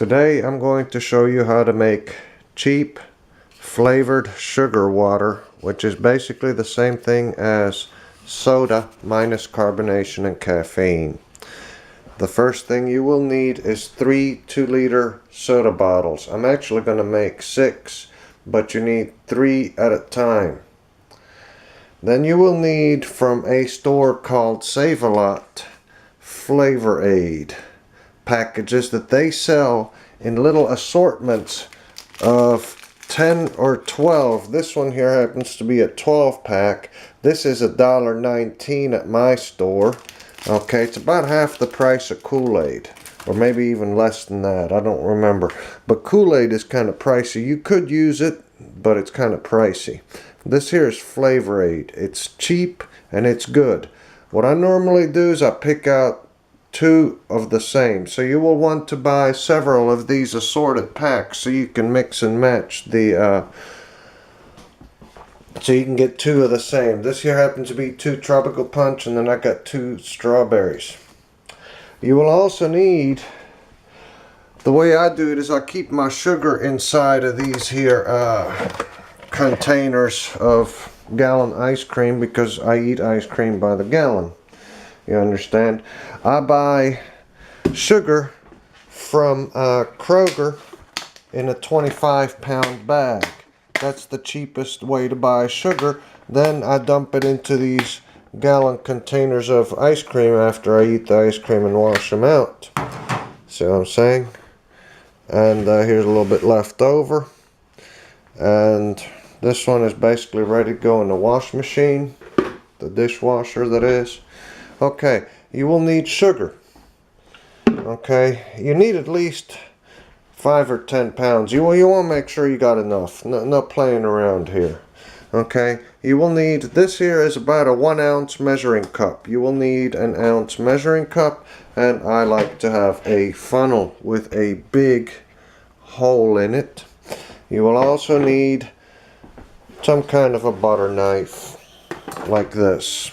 Today I'm going to show you how to make cheap flavored sugar water, which is basically the same thing as soda minus carbonation and caffeine. The first thing you will need is 3 2-liter soda bottles. I'm actually going to make 6, but you need 3 at a time. Then you will need, from a store called Save-A-Lot, Flavor Aid packages that they sell in little assortments of 10 or 12. This one here happens to be a 12 pack. This is $1.19 at my store. Okay, it's about half the price of Kool-Aid, or maybe even less than that. I don't remember. But Kool-Aid is kind of pricey. You could use it, but it's kind of pricey. This here is Flavor Aid. It's cheap and it's good. What I normally do is I pick out 2 of the same. So you will want to buy several of these assorted packs so you can mix and match the so you can get 2 of the same. This here happens to be 2 tropical punch, and then I got 2 strawberries. You will also need, the way I do it is I keep my sugar inside of these here containers of gallon ice cream, because I eat ice cream by the gallon. You understand? I buy sugar from Kroger in a 25-pound bag. That's the cheapest way to buy sugar. Then I dump it into these gallon containers of ice cream after I eat the ice cream and wash them out. See what I'm saying? And here's a little bit left over. And this one is basically ready to go in the wash machine, the dishwasher that is. Okay, you will need sugar. Okay, you need at least 5 or 10 pounds. You want to make sure you got enough. No playing around here. Okay, you will need, this here is about a 1 ounce measuring cup. You will need an ounce measuring cup, and I like to have a funnel with a big hole in it. You will also need some kind of a butter knife like this.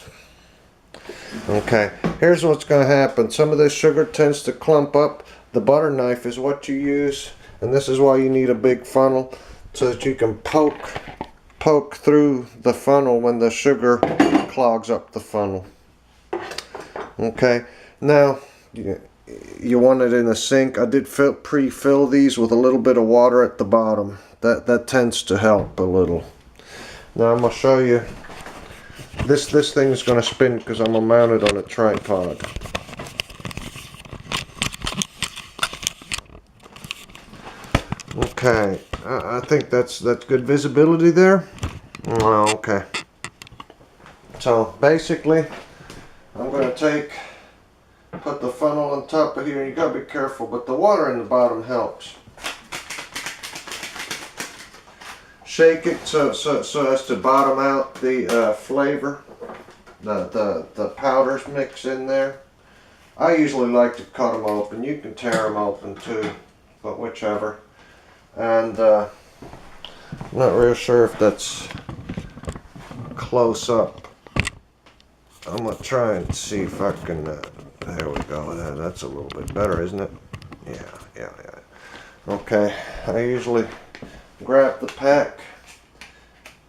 Okay, here's what's going to happen. Some of this sugar tends to clump up. The butter knife is what you use, and this is why you need a big funnel, so that you can poke through the funnel when the sugar clogs up the funnel. Okay, now you want it in a sink. I did pre-fill these with a little bit of water at the bottom. That tends to help a little. Now I'm going to show you. This thing is going to spin because I'm going to mount it on a tripod. Okay, I think that's good visibility there. Oh, okay. So basically, I'm going to put the funnel on top of here. You got to be careful, but the water in the bottom helps. Shake it so as to bottom out the flavor. The powders mix in there. I usually like to cut them open. You can tear them open too, but whichever. And I'm not real sure if that's close up. I'm gonna try and see if I can. There we go. That's a little bit better, isn't it? Yeah. Okay. I usually grab the pack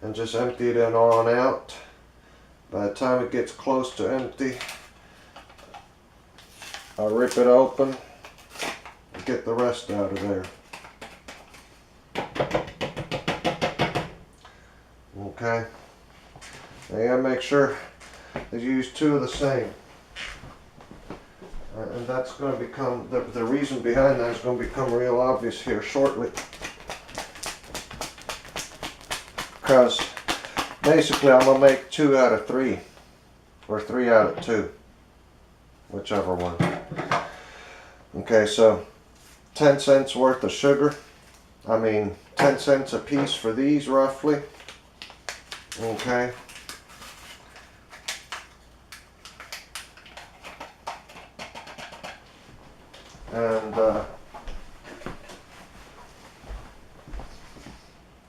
and just empty it in on out. By the time it gets close to empty, I rip it open and get the rest out of there. Okay. Now you gotta make sure that you use 2 of the same. And that's going to become, the reason behind that is going to become real obvious here shortly. Because basically I'm going to make 2 out of 3. Or 3 out of 2. Whichever one. Okay, so 10 cents worth of sugar. 10 cents a piece for these roughly. Okay. And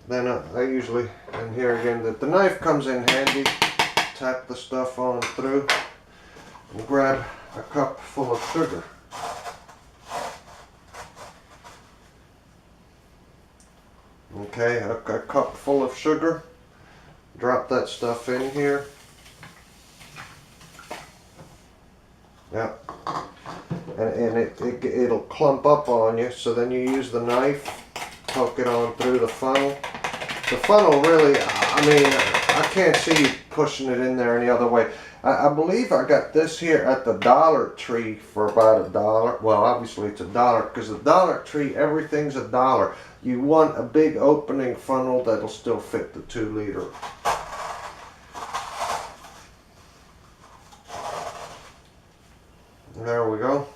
then I usually, and here again, the knife comes in handy. Tap the stuff on through and grab a cup full of sugar. Okay, a cup full of sugar. Drop that stuff in here. Yeah. And it'll clump up on you, so then you use the knife, poke it on through the funnel. The funnel really, I mean, I can't see you pushing it in there any other way. I believe I got this here at the Dollar Tree for about $1. Well, obviously it's $1 because the Dollar Tree, everything's $1. You want a big opening funnel that'll still fit the 2-liter. There we go.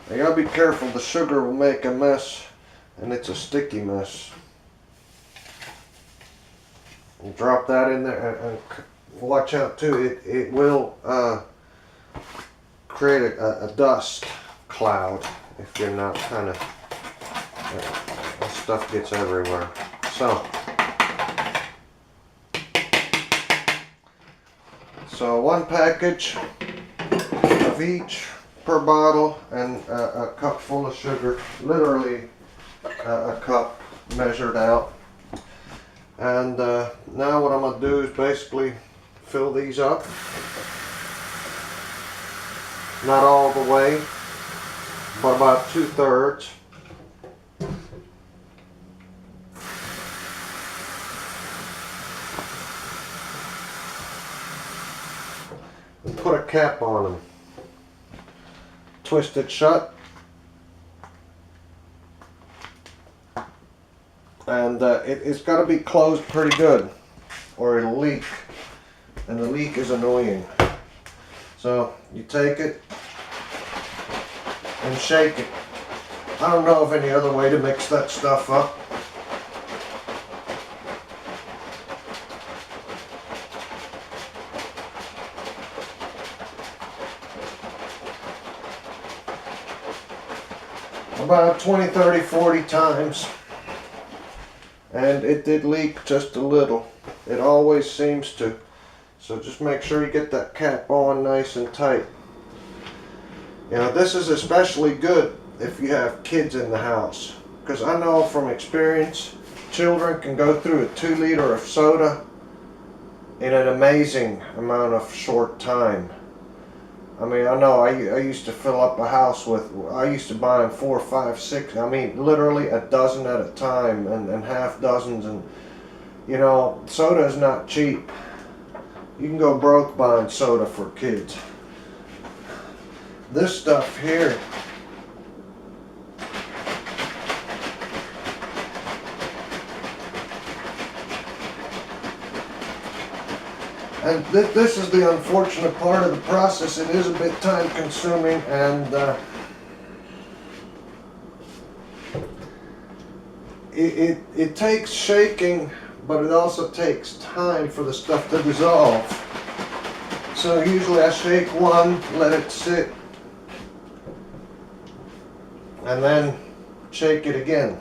You gotta be careful, the sugar will make a mess, and it's a sticky mess. And drop that in there, and watch out too, it will create a dust cloud if you're not kind of, that stuff gets everywhere. So 1 package of each per bottle, and a cup full of sugar, literally a cup measured out. And now what I'm going to do is basically fill these up. Not all the way, but about 2/3. And put a cap on them. Twist it shut, and it's got to be closed pretty good or it'll leak, and the leak is annoying. So you take it and shake it. I don't know of any other way to mix that stuff up. About 20, 30, 40 times, and it did leak just a little. It always seems to. So just make sure you get that cap on nice and tight. You know, this is especially good if you have kids in the house, because I know from experience children can go through a 2-liter of soda in an amazing amount of short time. I mean, I know I used to fill up a house with, I used to buy them 4, 5, 6, I mean literally a dozen at a time, and half dozens, and you know, soda is not cheap. You can go broke buying soda for kids. This stuff here, and this is the unfortunate part of the process. It is a bit time consuming, and it takes shaking, but it also takes time for the stuff to dissolve. So usually I shake one, let it sit, and then shake it again.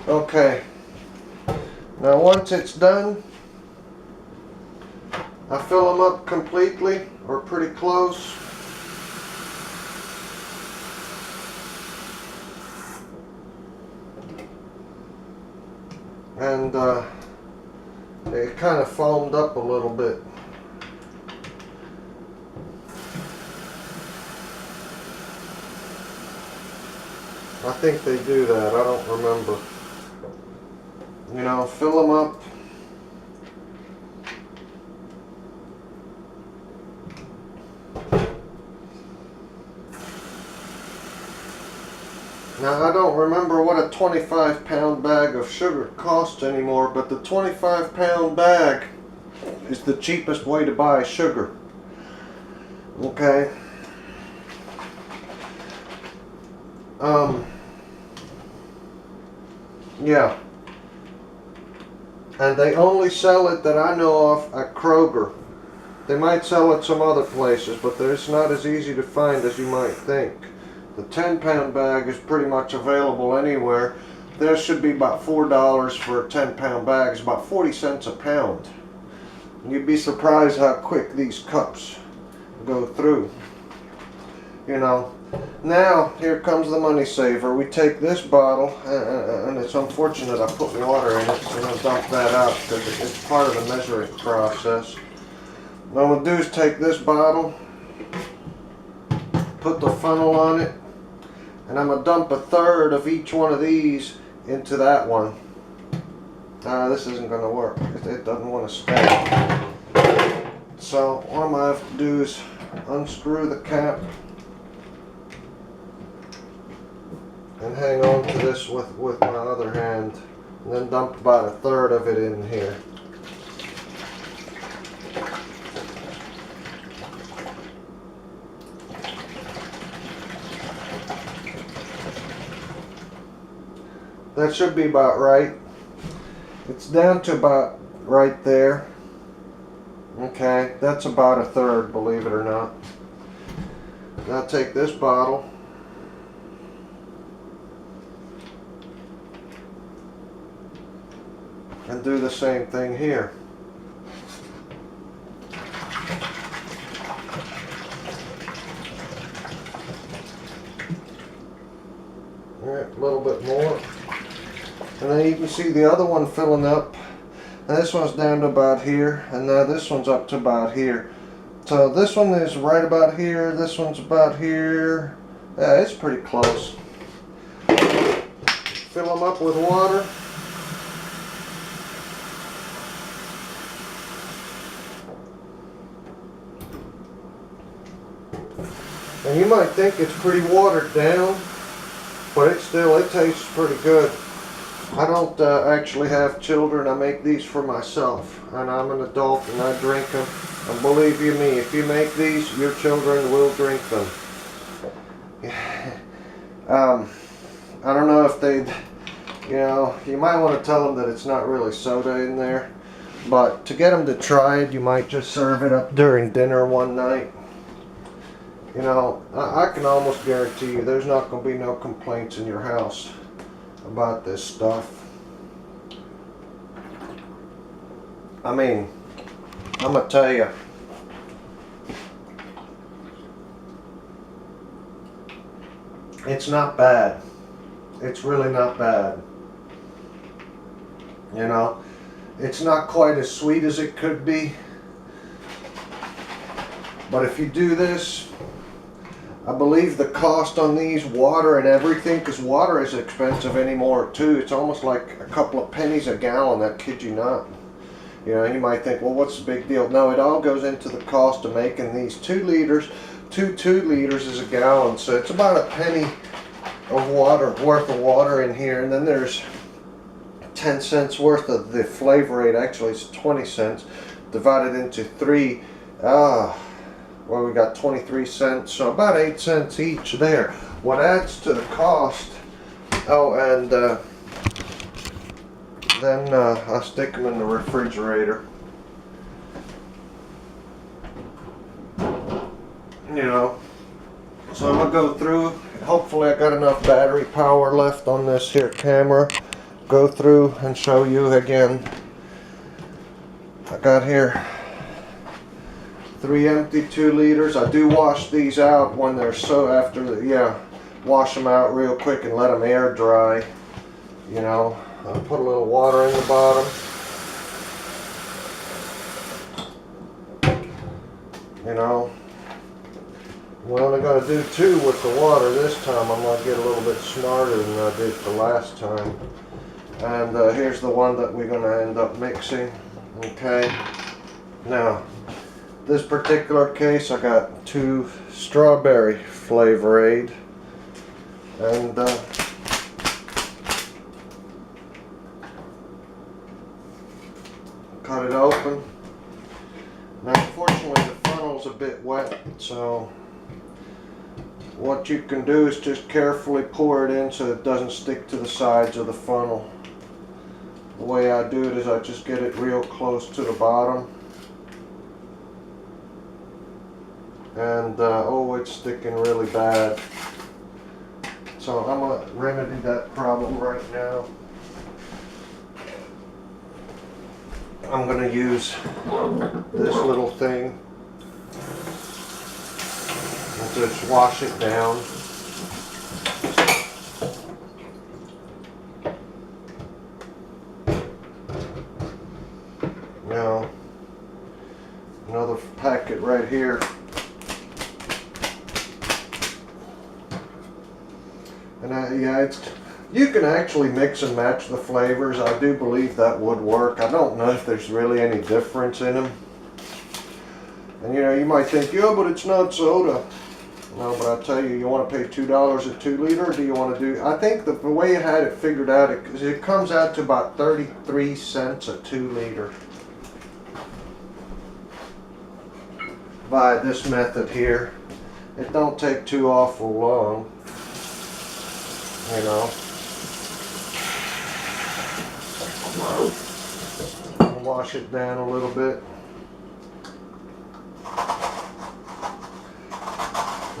Okay. Now once it's done, I fill them up completely, or pretty close. And it kind of foamed up a little bit. I think they do that, I don't remember. You know, fill them up. Now I don't remember what a 25-pound bag of sugar costs anymore, but the 25-pound bag is the cheapest way to buy sugar. Okay. Yeah. And they only sell it, that I know of, at Kroger. They might sell it some other places, but it's not as easy to find as you might think. The 10-pound bag is pretty much available anywhere. There should be about $4 for a 10-pound bag. It's about 40 cents a pound. And you'd be surprised how quick these cups go through. You know, Now, here comes the money saver. We take this bottle, and it's unfortunate I put water in it, so I'm going to dump that out because it's part of the measuring process. What I'm going to do is take this bottle, put the funnel on it, and I'm going to dump 1/3 of each one of these into that one. This isn't going to work. It doesn't want to stay. So what I'm going to have to do is unscrew the cap and hang on to this with my other hand, and then dump about 1/3 of it in here. That should be about right. It's down to about right there. Okay, that's about 1/3, believe it or not. Now take this bottle and do the same thing here. Alright, a little bit more. And then you can see the other one filling up. And this one's down to about here, and now this one's up to about here. So this one is right about here, this one's about here. Yeah, it's pretty close. Fill them up with water. And you might think it's pretty watered down, but it tastes pretty good. I don't actually have children. I make these for myself, and I'm an adult and I drink them. And believe you me, if you make these, your children will drink them. I don't know if they'd, you might want to tell them that it's not really soda in there, but to get them to try it, you might just serve it up during dinner one night. I can almost guarantee you there's not going to be no complaints in your house about this stuff. I mean, I'm gonna tell you, it's not bad. It's really not bad. It's not quite as sweet as it could be, but if you do this, I believe the cost on these, water and everything, because water is expensive anymore too. It's almost like a couple of pennies a gallon, I kid you not. You might think, well, what's the big deal? No, it all goes into the cost of making these 2 liters. 2 liters is a gallon, so it's about a penny of water, worth of water in here. And then there's 10 cents worth of the flavor aid. Actually, it's 20 cents divided into 3. Well, we got 23 cents, so about 8 cents each there. What adds to the cost, and then I stick them in the refrigerator. So I'm gonna go through, hopefully I got enough battery power left on this here camera, go through and show you again. I got here 3 empty 2 liters. I do wash these out when they're wash them out real quick and let them air dry. I'll put a little water in the bottom. We're only going to do 2 with the water this time. I'm going to get a little bit smarter than I did the last time. And here's the one that we're going to end up mixing. Okay. Now, this particular case, I got 2 strawberry flavor aid, and cut it open. Now, unfortunately, the funnel's a bit wet, so what you can do is just carefully pour it in so it doesn't stick to the sides of the funnel. The way I do it is I just get it real close to the bottom. And it's sticking really bad. So I'm going to remedy that problem right now. I'm going to use this little thing and just wash it down. And yeah, you can actually mix and match the flavors. I do believe that would work. I don't know if there's really any difference in them. And you know, you might think, yeah, but it's not soda. No, but I tell you, you want to pay $2 a 2 liter, or do you want to do? I think the way you had it figured out, it comes out to about 33 cents a 2 liter. By this method here, it don't take too awful long. You know. I'll wash it down a little bit.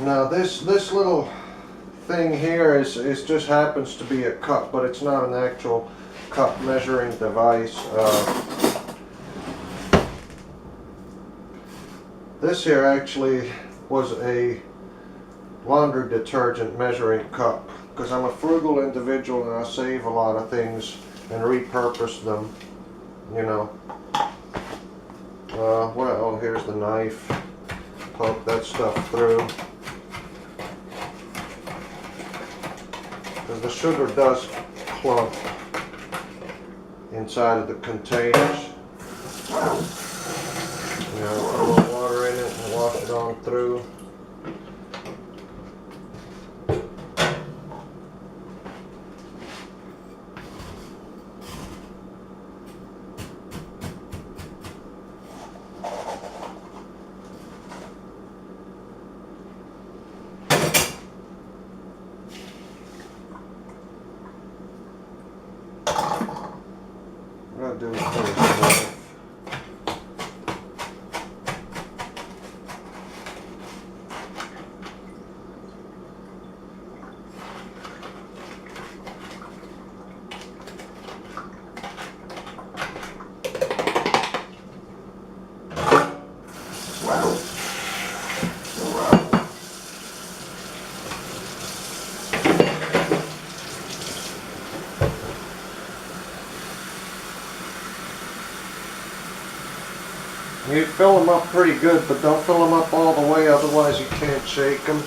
Now this little thing here is just happens to be a cup, but it's not an actual cup measuring device. This here actually was a laundry detergent measuring cup, because I'm a frugal individual and I save a lot of things and repurpose them, you know. Well, here's the knife. Poke that stuff through. Because the sugar does clump inside of the containers. You know, put a little water in it and wash it on through. What I'll do is finish it off. You fill them up pretty good, but don't fill them up all the way, otherwise you can't shake them.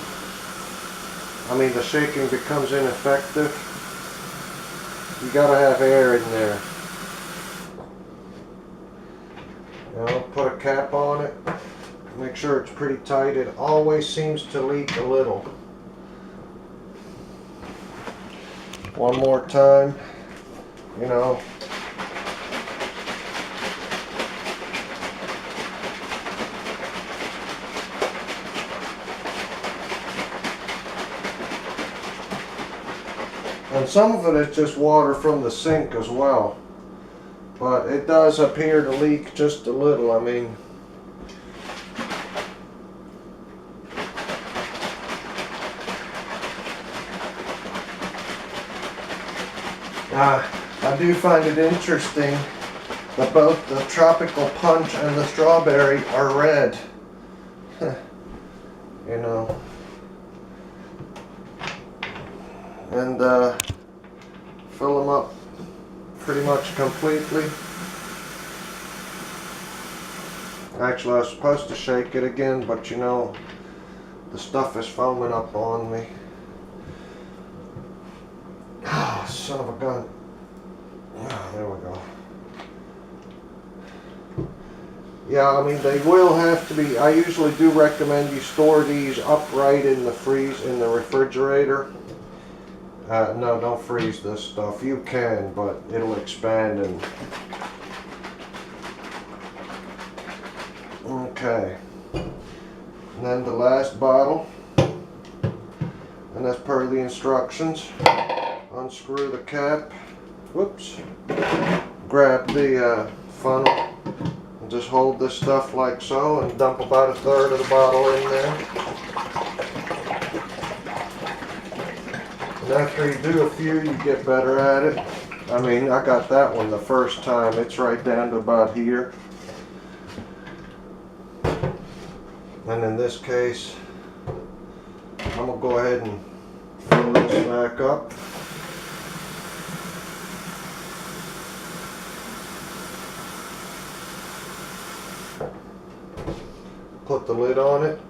I mean, the shaking becomes ineffective. You gotta have air in there. You know, put a cap on it. Make sure it's pretty tight. It always seems to leak a little. One more time, you know. And some of it is just water from the sink as well. But it does appear to leak just a little. I mean, I do find it interesting that both the tropical punch and the strawberry are red. You know. And fill them up pretty much completely. Actually, I was supposed to shake it again, but you know, the stuff is foaming up on me. Ah, son of a gun. Ah, there we go. Yeah, I mean, they will have to be, I usually do recommend you store these upright in the refrigerator. No, don't freeze this stuff. You can, but it'll expand and... Okay. And then the last bottle. And as per the instructions, unscrew the cap. Whoops. Grab the funnel. And just hold this stuff like so and dump about a third of the bottle in there. And after you do a few, you get better at it. I mean, I got that one the first time. It's right down to about here. And in this case, I'm going to go ahead and fill this back up. Put the lid on it.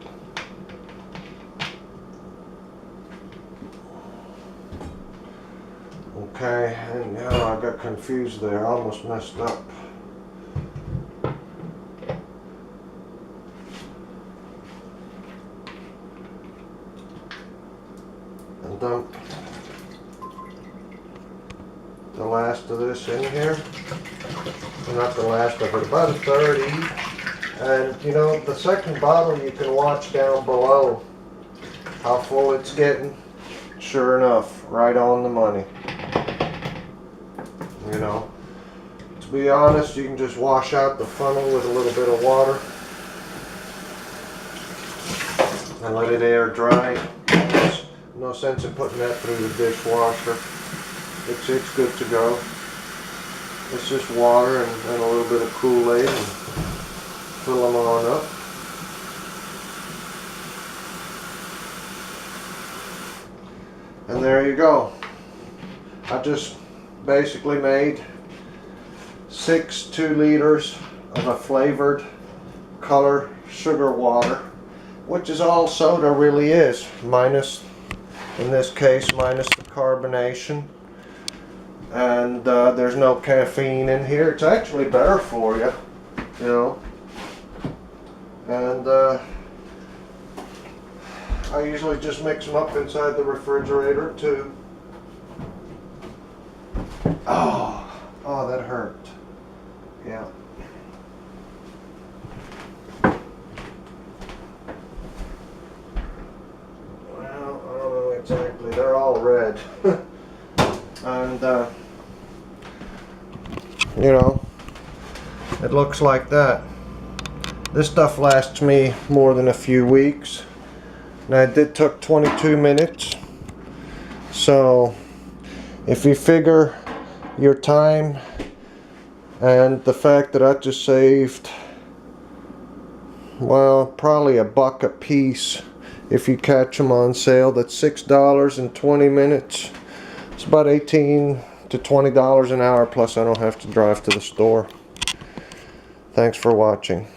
Okay, and I got confused there. I almost messed up. And dump the last of this in here. Well, not the last of it, about a third each. And you know, the second bottle you can watch down below how full it's getting. Sure enough, right on the money. You know, to be honest, you can just wash out the funnel with a little bit of water and let it air dry. There's no sense in putting that through the dishwasher. It's good to go. It's just water and a little bit of Kool-Aid and fill them on up. And there you go. I just basically made 6 2-liters of a flavored color sugar water, which is all soda really is, minus, in this case, minus the carbonation. And there's no caffeine in here. It's actually better for you, you know. And I usually just mix them up inside the refrigerator too. Oh, that hurt. Yeah. Well, I don't know exactly. They're all red. And you know, it looks like that. This stuff lasts me more than a few weeks. Now it did took 22 minutes. So if you figure your time and the fact that I just saved, well, probably $1 a piece if you catch them on sale. That's $6 in 20 minutes. It's about $18 to $20 an hour, plus I don't have to drive to the store. Thanks for watching.